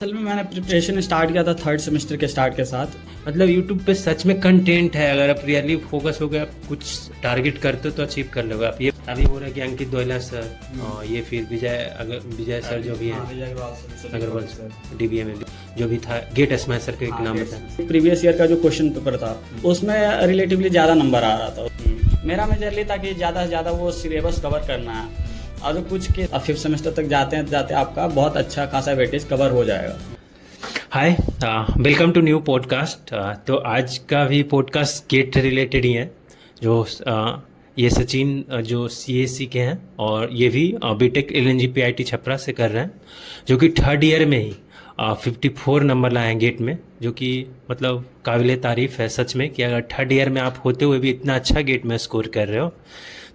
असल में मैंने प्रिपरेशन स्टार्ट किया था थर्ड सेमेस्टर के स्टार्ट के साथ। मतलब यूट्यूब पे सच में कंटेंट है। अगर आप रियली फोकस हो गए, आप कुछ टारगेट करते हो तो अचीव कर लोगे आप। ये अभी हो रहा है कि अंकित दोयला सर और ये फिर विजय सर जो भी हैं, अग्रवाल सर डीबीए में जो भी था, गेट स्मैशर का एक नाम बताया। प्रीवियस ईयर का जो क्वेश्चन पेपर था उसमें रिलेटिवली ज़्यादा नंबर आ रहा था। मेरा मेजरली था कि ज़्यादा से ज़्यादा वो सिलेबस कवर करना है और जो कुछ के फिफ्थ सेमेस्टर तक जाते आपका बहुत अच्छा खासा वेटेज कवर हो जाएगा। हाय, वेलकम टू न्यू पॉडकास्ट। तो आज का भी पॉडकास्ट गेट रिलेटेड ही है। जो ये सचिन जो CAC के हैं और ये भी बीटेक LNG PIT छपरा से कर रहे हैं, जो कि थर्ड ईयर में ही 54 नंबर लाए हैं गेट में, जो कि मतलब काबिल तारीफ़ है सच में कि अगर थर्ड ईयर में आप होते हुए भी इतना अच्छा गेट में स्कोर कर रहे हो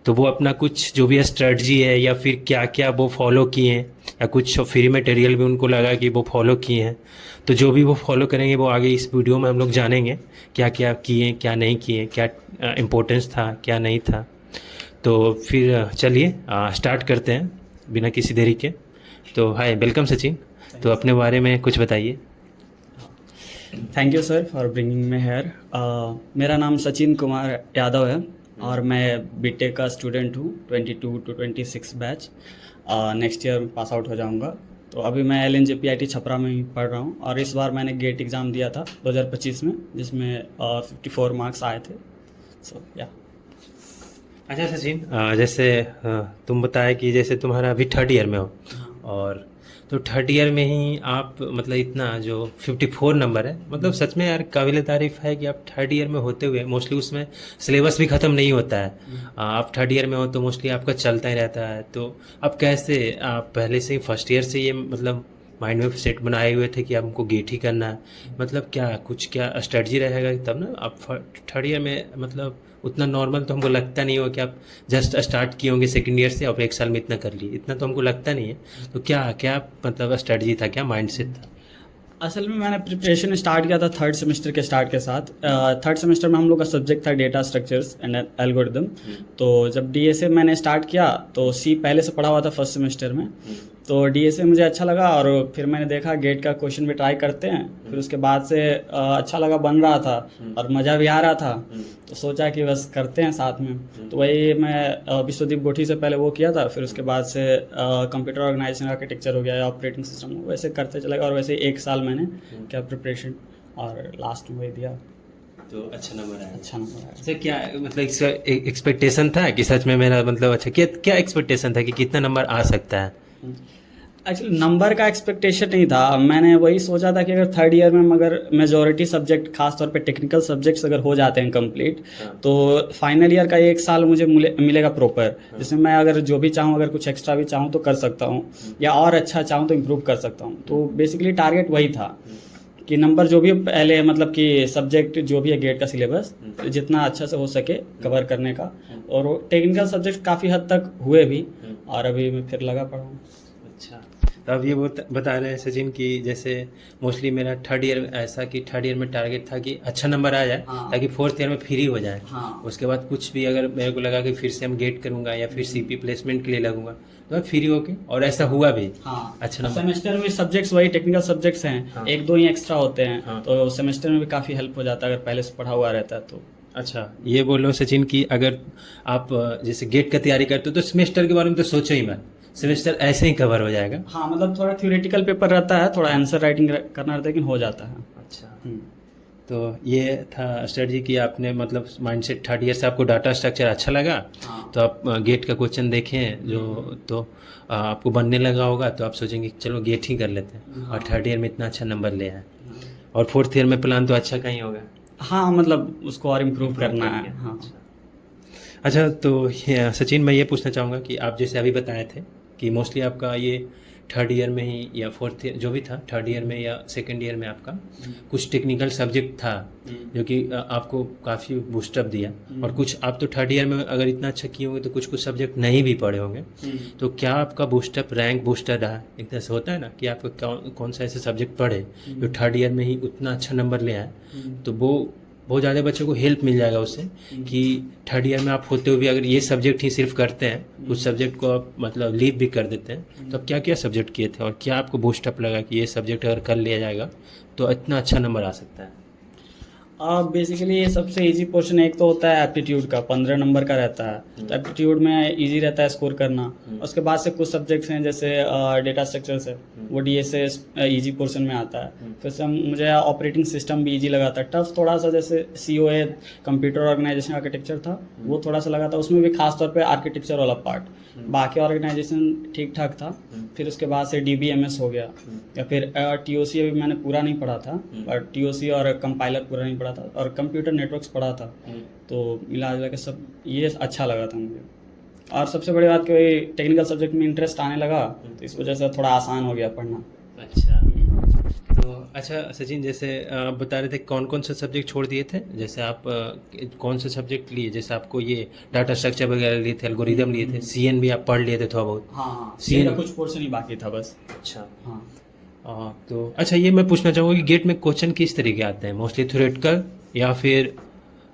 तो वो अपना कुछ जो भी स्ट्रेटजी है या फिर क्या क्या वो फॉलो किए हैं या कुछ फ्री मटेरियल भी उनको लगा कि वो फॉलो किए हैं, तो जो भी वो फॉलो करेंगे वो आगे इस वीडियो में हम लोग जानेंगे क्या क्या किए क्या नहीं किए, क्या इम्पोर्टेंस था क्या नहीं था। तो फिर चलिए स्टार्ट करते हैं बिना किसी देरी के। तो हाय, वेलकम सचिन। तो अपने बारे में कुछ बताइए। Thank you sir for bringing me here. मेरा नाम सचिन कुमार यादव है और मैं बीटेक का स्टूडेंट हूँ, 22 to 26 batch. Next year pass out हो जाऊँगा। तो अभी मैं LNG PIT छपरा में ही पढ़ रहा हूँ और इस बार मैंने गेट एग्ज़ाम दिया था 2025 में, जिसमें 54 मार्क्स आए थे। सो या अच्छा सचिन, जैसे तुम बताया कि जैसे तुम्हारा अभी थर्ड ईयर में हो और तो थर्ड ईयर में ही आप मतलब इतना जो 54 नंबर है, मतलब सच में यार काबिल तारीफ़ है कि आप थर्ड ईयर में होते हुए मोस्टली उसमें सिलेबस भी ख़त्म नहीं होता है। आप थर्ड ईयर में हो तो मोस्टली आपका चलता ही रहता है। तो आप कैसे, आप पहले से ही फर्स्ट ईयर से ये मतलब माइंड में सेट बनाए हुए थे कि आपको गेट ही करना है, मतलब क्या स्ट्रेटजी रहेगा तब ना आप थर्ड ईयर में, मतलब उतना नॉर्मल तो हमको लगता नहीं हो कि आप जस्ट स्टार्ट किए होंगे सेकंड ईयर से और एक साल में इतना कर लिए, इतना तो हमको लगता नहीं है। तो क्या मतलब स्ट्रेटजी था, क्या माइंडसेट था? असल में मैंने प्रिपरेशन स्टार्ट किया था थर्ड सेमेस्टर के स्टार्ट के साथ। थर्ड सेमेस्टर में हम लोग का सब्जेक्ट था डेटा स्ट्रक्चर्स एंड एल्गोरिदम। तो जब DSA मैंने स्टार्ट किया तो C पहले से पढ़ा हुआ था फर्स्ट सेमेस्टर में, तो DSA मुझे अच्छा लगा और फिर मैंने देखा गेट का क्वेश्चन भी ट्राई करते हैं। फिर उसके बाद से अच्छा लगा, बन रहा था और मज़ा भी आ रहा था, तो सोचा कि बस करते हैं साथ में। तो वही मैं विश्वदीप गोठी से पहले वो किया था, फिर उसके बाद से कंप्यूटर ऑर्गेनाइजेशन आर्किटेक्चर हो गया या ऑपरेटिंग सिस्टम, वैसे करते चला गया और वैसे एक साल मैंने क्या प्रिपरेशन और लास्ट में वही दिया। तो अच्छा नंबर आया। अच्छा नंबर आया। अच्छा, क्या मतलब एक्सपेक्टेशन था कि सच में मेरा मतलब अच्छा क्या एक्सपेक्टेशन था कि कितना नंबर आ सकता है? एक्चुअली नंबर का एक्सपेक्टेशन नहीं था। मैंने वही सोचा था कि अगर थर्ड ईयर में अगर मेजॉरिटी सब्जेक्ट, खास तौर पे टेक्निकल सब्जेक्ट्स अगर हो जाते हैं कंप्लीट, तो फाइनल ईयर का एक साल मुझे मिलेगा प्रॉपर, जिसमें मैं अगर जो भी चाहूँ, अगर कुछ एक्स्ट्रा भी चाहूँ तो कर सकता हूँ या और अच्छा चाहूँ तो इम्प्रूव कर सकता हूँ। तो बेसिकली टारगेट वही था कि नंबर जो भी पहले, मतलब कि सब्जेक्ट जो भी है गेट का सिलेबस जितना अच्छा से हो सके कवर करने का। और टेक्निकल सब्जेक्ट काफ़ी हद तक हुए भी और अभी मैं फिर लगा पड़ा हूँ। अच्छा, तो अब ये बता रहे हैं सचिन कि जैसे मोस्टली मेरा थर्ड ईयर ऐसा कि थर्ड ईयर में टारगेट था कि अच्छा नंबर आ जाए, हाँ। ताकि फोर्थ ईयर में फ्री हो जाए। हाँ। उसके बाद कुछ भी अगर मेरे को लगा कि फिर से हम गेट करूंगा या फिर CP प्लेसमेंट के लिए लगूंगा तो मैं फ्री होके, और ऐसा हुआ भी। हाँ, अच्छा नंबर। सेमेस्टर में सब्जेक्ट्स वही टेक्निकल सब्जेक्ट्स हैं। हाँ। एक दो ही एक्स्ट्रा होते हैं। हाँ। तो सेमेस्टर में भी काफ़ी हेल्प हो जाता है अगर पहले से पढ़ा हुआ रहता है तो। अच्छा, ये बोल रहे हो सचिन कि अगर आप जैसे गेट का तैयारी करते हो तो सेमेस्टर के बारे में तो सोचो ही मत, सेमेस्टर ऐसे ही कवर हो जाएगा। हाँ, मतलब थोड़ा थ्योरेटिकल पेपर रहता है, थोड़ा आंसर राइटिंग करना रहता है, लेकिन हो जाता है। अच्छा, तो ये था स्ट्रेटजी कि आपने मतलब माइंडसेट थर्ड ईयर से आपको डाटा स्ट्रक्चर अच्छा लगा। हाँ। तो आप गेट का क्वेश्चन देखें जो, तो आपको बनने लगा होगा तो आप सोचेंगे कि चलो गेट ही कर लेते हैं। और थर्ड ईयर में इतना अच्छा नंबर ले आए और फोर्थ ईयर में प्लान तो अच्छा कहीं होगा। हाँ, मतलब उसको और इम्प्रूव करना है। हाँ। अच्छा, तो सचिन मैं ये पूछना चाहूँगा कि आप जैसे अभी बताए थे कि मोस्टली आपका ये थर्ड ईयर में ही या फोर्थ ईयर जो भी था, थर्ड ईयर में या सेकंड ईयर में आपका कुछ टेक्निकल सब्जेक्ट था जो कि आपको काफ़ी बूस्टअप दिया, और कुछ आप तो थर्ड ईयर में अगर इतना अच्छा किए होंगे तो कुछ सब्जेक्ट नहीं भी पढ़े होंगे। तो क्या आपका बूस्टअप रैंक बूस्टर रहा? एक तरह से होता है ना कि आपका कौन सा ऐसे सब्जेक्ट पढ़े जो थर्ड ईयर में ही उतना अच्छा नंबर ले आए, तो वो बहुत ज़्यादा बच्चों को हेल्प मिल जाएगा उससे कि थर्ड ईयर में आप होते हुए भी अगर ये सब्जेक्ट ही सिर्फ करते हैं, उस सब्जेक्ट को आप मतलब लीव भी कर देते हैं, तो आप क्या क्या सब्जेक्ट किए थे और क्या आपको बूस्टअप लगा कि ये सब्जेक्ट अगर कर लिया जाएगा तो इतना अच्छा नंबर आ सकता है? बेसिकली ये सबसे इजी पोर्शन एक तो होता है एप्टीट्यूड का, 15 नंबर का रहता है। तो एप्टीट्यूड में इजी रहता है स्कोर करना। उसके बाद से कुछ सब्जेक्ट्स हैं जैसे डेटा स्ट्रक्चर्स है, वो डीएसए इजी पोर्शन में आता है। फिर से मुझे ऑपरेटिंग सिस्टम भी इजी लगा था। टफ थोड़ा सा जैसे सीओए कंप्यूटर ऑर्गेनाइजेशन आर्किटेक्चर था, वो थोड़ा सा लगा था, उसमें भी खास तौर पे आर्किटेक्चर वाला पार्ट। बाकी ऑर्गेनाइजेशन ठीक ठाक था। फिर उसके बाद से डीबीएमएस हो गया, या फिर टीओसी अभी मैंने पूरा नहीं पढ़ा था, और टीओसी और कंपाइलर पूरा नहीं पढ़ा था, और कंप्यूटर नेटवर्क्स पढ़ा था। तो मिला जुला के सब ये अच्छा लगा था मुझे। और सबसे बड़ी बात कि टेक्निकल सब्जेक्ट में इंटरेस्ट आने लगा, तो इस वजह से थोड़ा आसान हो गया पढ़ना। अच्छा, तो अच्छा सचिन, जैसे आप बता रहे थे कौन कौन से सब्जेक्ट छोड़ दिए थे, जैसे आप कौन से सब्जेक्ट लिए, जैसे आपको ये डाटा स्ट्रक्चर वगैरह लिए थे, एल्गोरिदम लिए थे, सीएन भी आप पढ़ लिए थे थोड़ा बहुत? हाँ, सीएन का कुछ पोर्शन ही बाकी था बस। अच्छा, हाँ। तो अच्छा ये मैं पूछना चाहूँगा कि गेट में क्वेश्चन किस तरीके आते हैं, मोस्टली थ्योरेटिकल या फिर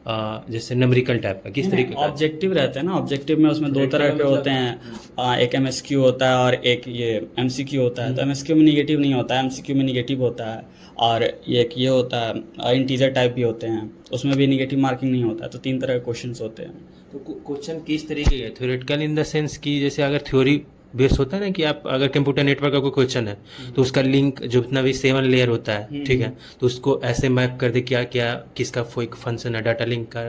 जैसे न्यूमेरिकल टाइप का, किस तरीके का? ऑब्जेक्टिव रहते हैं ना। ऑब्जेक्टिव में उसमें दो तरह के होते हैं, एक एमएसक्यू होता है और एक ये एमसीक्यू होता है। तो एमएसक्यू में निगेटिव नहीं होता है, एमसीक्यू में निगेटिव होता है। और एक ये होता है इंटीजर टाइप भी होते हैं, उसमें भी निगेटिव मार्किंग नहीं होता है। तो 3 तरह के क्वेश्चंस होते हैं। तो क्वेश्चन किस तरीके के? थ्योरेटिकल इन द सेंस कि जैसे अगर थ्योरी बेस होता है ना, कि आप अगर कंप्यूटर नेटवर्क का कोई क्वेश्चन है तो उसका लिंक जो जितना भी 7 लेयर होता है, ठीक है, तो उसको ऐसे मैप कर दे क्या क्या किसका कोई फंक्शन है, डाटा लिंक का,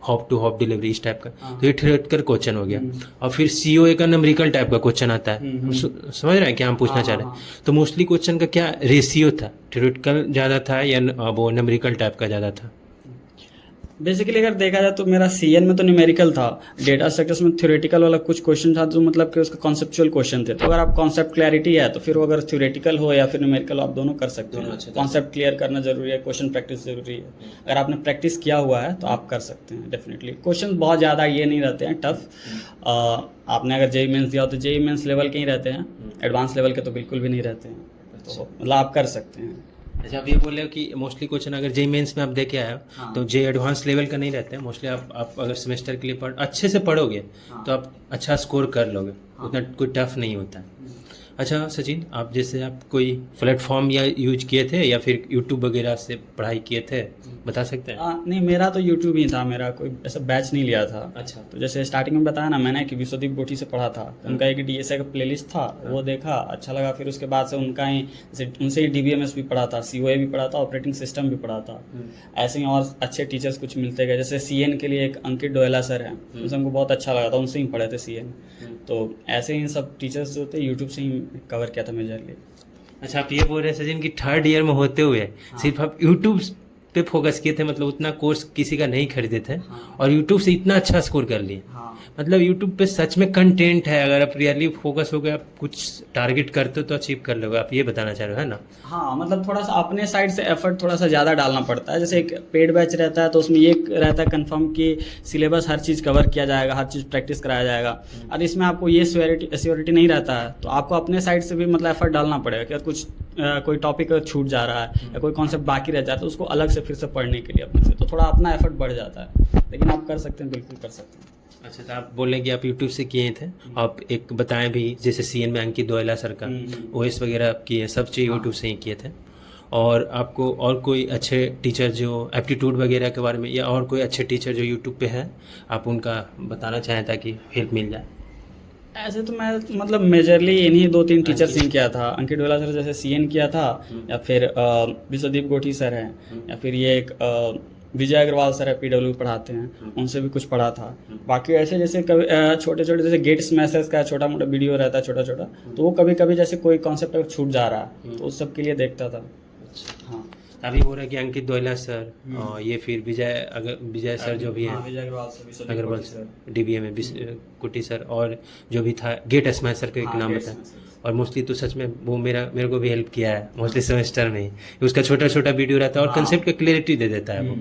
हॉप टू हॉप डिलीवरी, इस टाइप का। तो ये थ्योरेटिकल क्वेश्चन हो गया। और फिर सीओए का न्यूमेरिकल टाइप का क्वेश्चन आता है। समझ रहे हैं क्या हम पूछना चाह रहे हैं? तो मोस्टली क्वेश्चन का क्या रेशियो था, थ्योरेटिकल ज़्यादा था या वो न्यूमेरिकल टाइप का ज़्यादा था? बेसिकली अगर देखा जाए तो मेरा सीएन में तो न्यूमेरिकल था, डेटा स्ट्रक्चर्स में थ्योरेटिकल वाला कुछ क्वेश्चन था, जो मतलब कि उसका कॉन्सेप्चुअल क्वेश्चन थे। तो अगर आप कॉन्सेप्ट क्लैरिटी है तो फिर वो अगर थ्योरेटिकल हो या फिर न्यूमेरिकल हो, आप दोनों कर सकते हैं। कॉन्सेप्ट क्लियर करना जरूरी है, क्वेश्चन प्रैक्टिस जरूरी है। अगर आपने प्रैक्टिस किया हुआ है तो आप कर सकते हैं डेफिनेटली। क्वेश्चन बहुत ज़्यादा ये नहीं रहते हैं टफ। आपने अगर जेई मेंस दिया हो तो जेई मेंस लेवल के ही रहते हैं, एडवांस लेवल के तो बिल्कुल भी नहीं रहते हैं। तो मतलब आप कर सकते हैं। अच्छा, आप ये बोल रहे हो कि मोस्टली क्वेश्चन अगर जेई मेंस में आप दे के आए हो तो जे एडवांस लेवल का नहीं रहता है। मोस्टली आप अगर सेमेस्टर के लिए अच्छे से पढ़ोगे तो आप अच्छा स्कोर कर लोगे, उतना कोई टफ नहीं होता है। अच्छा सचिन, आप जैसे आप कोई प्लेटफॉर्म या यूज किए थे या फिर यूट्यूब वगैरह से पढ़ाई किए थे, बता सकते हैं? नहीं, मेरा तो यूट्यूब ही था, मेरा कोई ऐसा बैच नहीं लिया था। अच्छा, तो जैसे स्टार्टिंग में बताया ना मैंने कि विश्वदीप गोठी से पढ़ा था, तो उनका एक डीएसए का प्लेलिस्ट था, वो देखा, अच्छा लगा। फिर उसके बाद से उनका ही जैसे उनसे ही डीबीएमएस भी पढ़ा था, सीओए भी पढ़ा था, ऑपरेटिंग सिस्टम भी पढ़ा था। ऐसे ही और अच्छे टीचर्स कुछ मिलते गए। जैसे सीएन के लिए एक अंकित डोयला सर हैं, उनसे हमको बहुत अच्छा लगा था, उनसे ही पढ़े थे सीएन। तो ऐसे ही सब टीचर्स जो थे यूट्यूब से ही कवर किया था मेजरली। अच्छा, आप ये बोल रहे हैं सचिन कि थर्ड ईयर में होते हुए सिर्फ आप यूट्यूब पे फोकस किए थे, मतलब उतना कोर्स किसी का नहीं खरीदे थे और यूट्यूब से इतना अच्छा स्कोर कर लिए। मतलब यूट्यूब पे सच में कंटेंट है, अगर आप रियली फोकस हो गए, आप कुछ टारगेट करते हो तो अचीव कर लोगे, आप ये बताना चाह रहे हो, है ना? हाँ, मतलब थोड़ा सा अपने साइड से एफर्ट थोड़ा सा ज़्यादा डालना पड़ता है। जैसे एक पेड बैच रहता है तो उसमें ये रहता है कंफर्म कि सिलेबस हर चीज़ कवर किया जाएगा, हर चीज़ प्रैक्टिस कराया जाएगा। और इसमें आपको ये श्योरिटी नहीं रहता है, तो आपको अपने साइड से भी मतलब एफर्ट डालना पड़ेगा कि कुछ कोई टॉपिक छूट जा रहा है या कोई कॉन्सेप्ट बाकी रह जाता है तो उसको अलग से फिर से पढ़ने के लिए अपने से तो थोड़ा अपना एफर्ट बढ़ जाता है। लेकिन आप कर सकते हैं, बिल्कुल कर सकते हैं। अच्छा, तो आप बोल रहे हैं कि आप यूट्यूब से किए थे, आप एक बताएं भी, जैसे सीएन में अंकित डोयला सर का ओएस वगैरह आप किए, सब चीज़ यूट्यूब से ही किए थे। और आपको और कोई अच्छे टीचर जो एप्टीट्यूड वगैरह के बारे में, या और कोई अच्छे टीचर जो यूट्यूब पे है, आप उनका बताना चाहें ताकि हेल्प मिल जाए? ऐसे तो मैं मतलब मेजरली इन्हीं 2-3 टीचर से किया था। अंकित डोयला सर जैसे सीएन किया था, या फिर विश्वदीप गोठी सर हैं, या फिर ये एक विजय अग्रवाल सर है, पीडब्ल्यू पढ़ाते हैं, उनसे भी कुछ पढ़ा था। बाकी ऐसे जैसे कभी छोटे छोटे जैसे गेट स्मैशेस का छोटा मोटा वीडियो रहता है छोटा छोटा, तो वो कभी कभी जैसे कोई कॉन्सेप्ट छूट जा रहा है तो उस सब के लिए देखता था। हाँ, अभी बोल रहे कि अंकित डोयला सर और ये फिर विजय सर जो भी हैं, विजय अग्रवाल सर, डीबीए में कुटी सर, और जो भी था गेट स्मैश सर का एक नाम बताया। और मोस्टली तो सच में वो मेरे को भी हेल्प किया है मोस्टली सेमेस्टर में ही। उसका छोटा छोटा वीडियो रहता है और कंसेप्ट का क्लैरिटी दे देता है वो।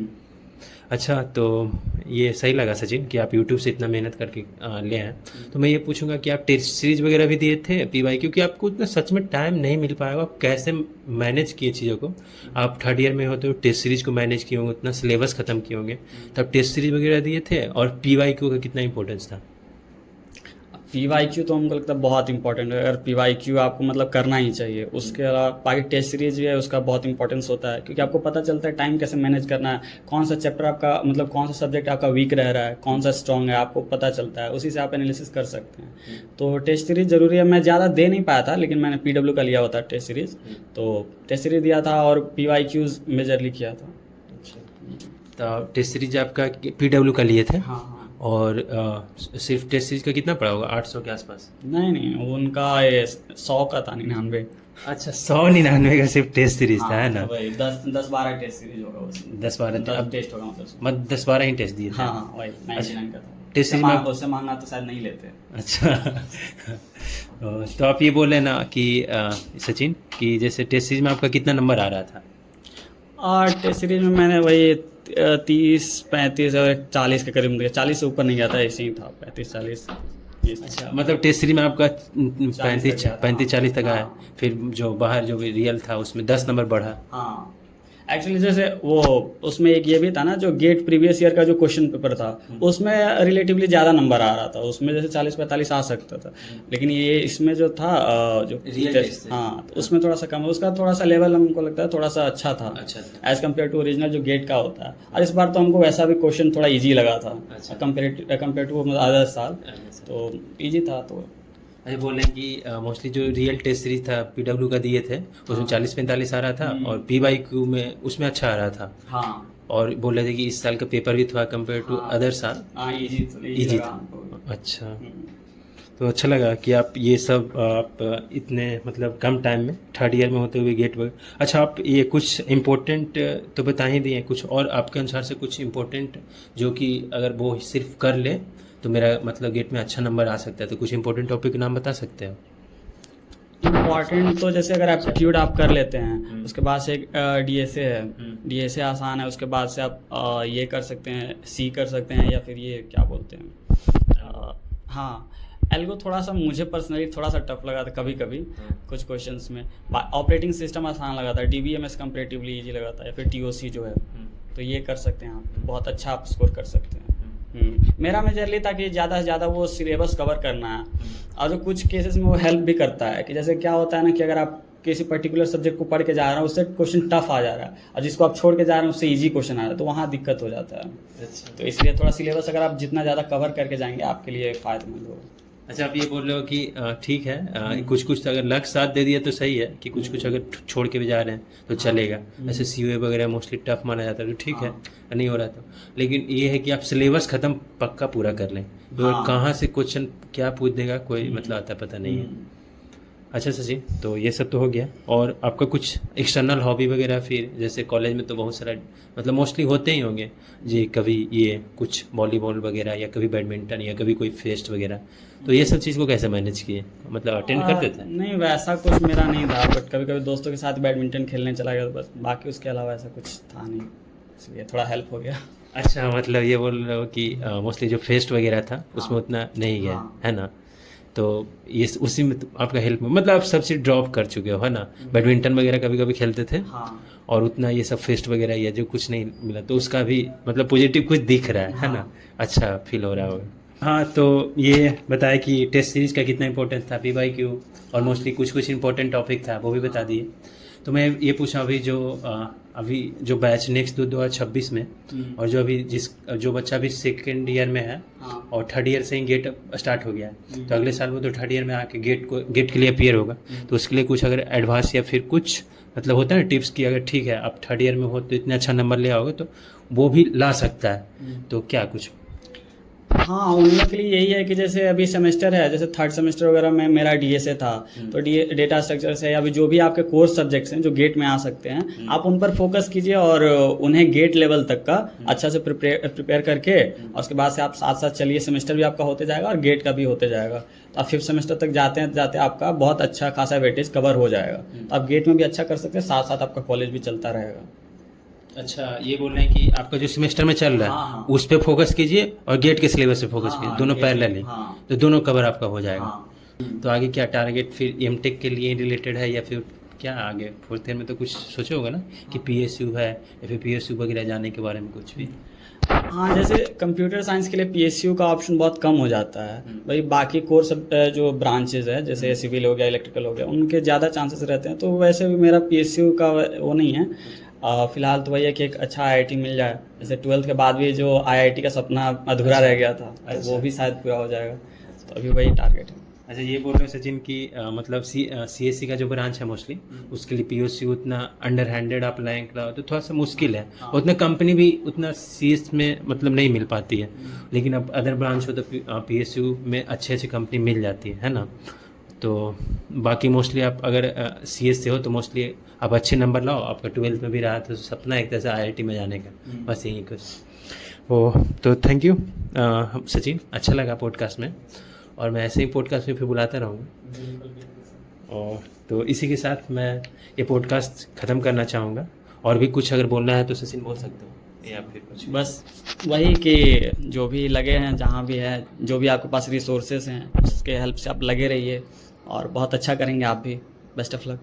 अच्छा, तो ये सही लगा सचिन कि आप यूट्यूब से इतना मेहनत करके ले आए। तो मैं ये पूछूंगा कि आप टेस्ट सीरीज वगैरह भी दिए थे पीवाई, क्योंकि आपको उतना सच में टाइम नहीं मिल पाएगा, आप कैसे मैनेज किए चीज़ों को। आप थर्ड ईयर में हो तो टेस्ट सीरीज को मैनेज किए होंगे, उतना सिलेबस ख़त्म किए होंगे, तब टेस्ट सीरीज वगैरह दिए थे। और पीवाई क्यू का कितना इंपॉर्टेंस था? PYQ तो हमको लगता है बहुत इंपॉर्टेंट है, अगर PYQ आपको मतलब करना ही चाहिए। उसके अलावा बाकी टेस्ट सीरीज भी है, उसका बहुत इंपॉर्टेंस होता है, क्योंकि आपको पता चलता है टाइम कैसे मैनेज करना है, कौन सा चैप्टर आपका मतलब कौन सा सब्जेक्ट आपका वीक रह रहा है, कौन सा स्ट्रॉन्ग है, आपको पता चलता है, उसी से आप एनालिसिस कर सकते हैं। तो टेस्ट सीरीज ज़रूरी है। मैं ज़्यादा दे नहीं पाया था, लेकिन मैंने PW का लिया हुआ था टेस्ट सीरीज, तो टेस्ट सीरीज दिया था और PYQs मेजरली किया था। तो टेस्ट सीरीज आपका पीडब्ल्यू का लिए थे? हाँ हाँ। और सिर्फ टेस्ट सीरीज का कितना पड़ा होगा? 800 के आसपास? नहीं नहीं, उनका ये 100 का था, 99। अच्छा, 199 का सिर्फ टेस्ट सीरीज था, है ना? वही 10-12 टेस्ट सीरीज होगा उसमें। 10-12 टेस्ट होगा मतलब। मत 10-12 ही टेस्ट दिए थे? हाँ हाँ, वही 99 का था। टेस्ट सीरीज में उससे मांगना तो शायद नहीं लेते। अच्छा तो आप ये बोल रहे हैं ना कि सचिन कि जैसे टेस्ट सीरीज में आपका कितना नंबर आ रहा था? और टेस्ट सीरीज में मैंने वही 30-35 और 40 के करीब दिया। 40 से ऊपर नहीं गया था, ऐसे ही था 35-40। अच्छा, मतलब टेस्ट सीरीज में आपका 35-40 तक आया। हाँ। फिर जो बाहर जो भी रियल था उसमें 10 नंबर बढ़ा। हाँ, एक्चुअली जैसे वो उसमें एक ये भी था ना, जो गेट प्रीवियस ईयर का जो क्वेश्चन पेपर था उसमें रिलेटिवली ज़्यादा नंबर आ रहा था, उसमें जैसे 40-45 आ सकता था। लेकिन ये इसमें जो था जो रियल टेस्ट, हाँ, तो उसमें थोड़ा सा कम है, उसका थोड़ा सा लेवल हमको लगता है थोड़ा सा अच्छा था एज कम्पेयर टू ओरिजिनल जो गेट का होता है। और इस बार तो हमको वैसा भी क्वेश्चन थोड़ा ईजी लगा था कम्पेयर टू अदर साल, तो ईजी था। तो अरे बोल रहे हैं कि मोस्टली जो रियल टेस्ट सीरीज था पीडब्ल्यू का दिए थे उसमें 40-45 आ रहा था, और पीवाईक्यू में उसमें अच्छा आ रहा था। हाँ, और बोल रहे थे कि इस साल का पेपर भी थोड़ा कंपेयर टू अदर साल ईजी था। अच्छा, तो अच्छा लगा कि आप ये सब आप इतने मतलब कम टाइम में थर्ड ईयर में होते हुए गेट वगैरह। अच्छा, आप ये कुछ इम्पोर्टेंट तो बता ही दिए, कुछ और आपके अनुसार से कुछ इम्पोर्टेंट जो कि अगर वो सिर्फ कर ले तो मेरा मतलब गेट में अच्छा नंबर आ सकता है, तो कुछ इंपॉर्टेंट टॉपिक नाम बता सकते हैं? इम्पॉर्टेंट तो जैसे अगर एप्टीट्यूड आप कर लेते हैं, उसके बाद से एक DSA है। DSA आसान है, उसके बाद से आप ये कर सकते हैं, C कर सकते हैं, या फिर ये क्या बोलते हैं, हाँ, एल्गो थोड़ा सा मुझे पर्सनली थोड़ा सा टफ लगा था कभी कभी कुछ क्वेश्चंस में। ऑपरेटिंग सिस्टम आसान लगा था, DBMS कंपेरेटिवली इजी लगा था, या फिर TOC जो है, तो ये कर सकते हैं आप, बहुत अच्छा आप स्कोर कर सकते हैं। मेरा मेजरली था कि ज़्यादा से ज़्यादा वो सिलेबस कवर करना है, और जो कुछ केसेस में वो हेल्प भी करता है कि जैसे क्या होता है ना कि अगर आप किसी पर्टिकुलर सब्जेक्ट को पढ़ के जा रहे हैं, उससे क्वेश्चन टफ आ जा रहा है, और जिसको आप छोड़ के जा रहे हैं उससे इजी क्वेश्चन आ रहा है, तो वहाँ दिक्कत हो जाता है। अच्छा, तो इसलिए थोड़ा सिलेबस अगर आप जितना ज़्यादा कवर करके जाएंगे आपके लिए फ़ायदेमंद होगा। अच्छा, आप ये बोल रहे हो कि ठीक है, कुछ कुछ अगर लक साथ दे दिया तो सही है, कि कुछ कुछ अगर छोड़ के भी जा रहे हैं तो चलेगा। ऐसे COA वगैरह मोस्टली टफ माना जाता है, तो ठीक है, नहीं हो रहा तो। लेकिन ये है कि आप सिलेबस ख़त्म पक्का पूरा कर लें, तो कहाँ से क्वेश्चन क्या पूछ देगा कोई मतलब आता पता नहीं है। अच्छा सचिन, तो ये सब तो हो गया, और आपका कुछ एक्सटर्नल हॉबी वगैरह फिर जैसे कॉलेज में तो बहुत सारा मतलब मोस्टली होते ही होंगे जी, कभी ये कुछ वॉलीबॉल वगैरह, या कभी बैडमिंटन, या कभी कोई फेस्ट वगैरह, तो ये सब चीज़ को कैसे मैनेज किए, मतलब अटेंड कर देते हैं? नहीं, वैसा कुछ मेरा नहीं था, बट कभी कभी दोस्तों के साथ बैडमिंटन खेलने चला गया, बस, बाकी उसके अलावा ऐसा कुछ था नहीं, इसलिए थोड़ा हेल्प हो गया। अच्छा, मतलब ये बोल रहे हो कि मोस्टली जो फेस्ट वगैरह था उसमें उतना नहीं गया, है ना? तो ये उसी में तो आपका हेल्प में मतलब आप सब चीज़ ड्रॉप कर चुके हो, है ना? बैडमिंटन वगैरह कभी कभी खेलते थे, और उतना ये सब फेस्ट वगैरह या जो कुछ नहीं मिला, तो उसका भी मतलब पॉजिटिव कुछ दिख रहा है ना? अच्छा फील हो रहा होगा। हाँ, तो ये बताया कि टेस्ट सीरीज का कितना इंपॉर्टेंस था, PYQ, और मोस्टली कुछ कुछ इंपॉर्टेंट टॉपिक था वो भी बता दिए। तो मैं ये पूछा अभी जो बैच नेक्स्ट 2026 में, और जो अभी जो बच्चा अभी सेकेंड ईयर में है और थर्ड ईयर से ही गेट स्टार्ट हो गया है, तो अगले साल वो तो थर्ड ईयर में आके गेट के लिए अपीयर होगा, तो उसके लिए कुछ अगर एडवांस या फिर कुछ मतलब होता है ना टिप्स की, अगर ठीक है आप थर्ड ईयर में हो तो इतने अच्छा नंबर ले आओगे तो वो भी ला सकता है, तो क्या कुछ? हाँ, उन लोग के लिए यही है कि जैसे अभी सेमेस्टर है, जैसे थर्ड सेमेस्टर वगैरह में मेरा DSA था, तो डेटा स्ट्रक्चर से या जो भी आपके कोर्स सब्जेक्ट्स हैं जो गेट में आ सकते हैं, आप उन पर फोकस कीजिए और उन्हें गेट लेवल तक का अच्छा से प्रिपेयर करके, और उसके बाद से आप साथ साथ चलिए, सेमेस्टर भी आपका होते जाएगा और गेट का भी होते जाएगा, तो आप 5th सेमेस्टर तक जाते आपका बहुत अच्छा खासा वेटेज कवर हो जाएगा, तो आप गेट में भी अच्छा कर सकते हैं, साथ साथ आपका कॉलेज भी चलता रहेगा। अच्छा, ये बोल रहे हैं कि आपका जो सेमेस्टर में चल रहा है हाँ, हाँ। उस पे फोकस कीजिए और गेट के सिलेबस पे फोकस हाँ, कीजिए, हाँ, दोनों गेट- पैरेलल हाँ। तो दोनों कवर आपका हो जाएगा। हाँ। तो आगे क्या टारगेट फिर एमटेक के लिए रिलेटेड है या फिर क्या आगे फोर्थ ईयर में तो कुछ सोचे होगा ना कि पीएसयू है या फिर पीएसयू वगैरह जाने के बारे में कुछ भी? हाँ, जैसे कंप्यूटर साइंस के लिए पीएसयू का ऑप्शन बहुत कम हो जाता है भाई। बाकी कोर्स जो ब्रांचेज है जैसे सिविल हो गया, इलेक्ट्रिकल हो गया, उनके ज़्यादा चांसेस रहते हैं। तो वैसे भी मेरा पीएसयू का वो नहीं है। फिलहाल तो वही है कि एक अच्छा आईआईटी मिल जाए। जैसे 12th के बाद भी जो आईआईटी का सपना अधूरा रह गया था, तो वो भी शायद पूरा हो जाएगा। तो अभी वही टारगेट है। अच्छा, ये बोल रहे हैं सचिन कि मतलब सीएससी का जो ब्रांच है मोस्टली उसके लिए पीओसी उतना अंडर हैंडेड आप रैंक रहा हो तो थोड़ा सा मुश्किल है। हाँ। उतना कंपनी भी उतना सीएस में मतलब नहीं मिल पाती है। लेकिन अब अदर ब्रांच हो तो पीएसयू में अच्छे अच्छी कंपनी मिल जाती है ना। तो बाकी मोस्टली आप अगर सीएस से हो तो मोस्टली आप अच्छे नंबर लाओ। आपका 12th में भी रहा तो सपना एक तरह से आईआईटी में जाने का, बस यही कुछ। ओ तो थैंक यू सचिन, अच्छा लगा पॉडकास्ट में और मैं ऐसे ही पॉडकास्ट में फिर बुलाता रहूँगा। और तो इसी के साथ मैं ये पॉडकास्ट ख़त्म करना चाहूँगा। और भी कुछ अगर बोलना है तो सचिन बोल सकते हो या फिर कुछ? बस वही कि जो भी लगे हैं, जहाँ भी है, जो भी आपके पास रिसोर्सेज हैं, उसके हेल्प से आप लगे रहिए और बहुत अच्छा करेंगे आप भी। Best of luck.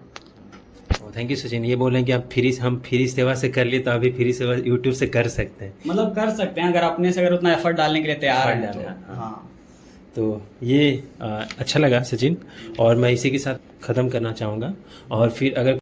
Thank you Sachin. ये बोल रहे हैं कि आप हम फ्री सेवा से कर लिए तो अभी फ्री सेवा यूट्यूब से कर सकते हैं। मतलब कर सकते हैं अगर अपने से अगर उतना एफर्ट डालने के लिए तैयार हैं तो। हाँ। तो ये अच्छा लगा सचिन और मैं इसी के साथ ख़त्म करना चाहूँगा। और फिर अगर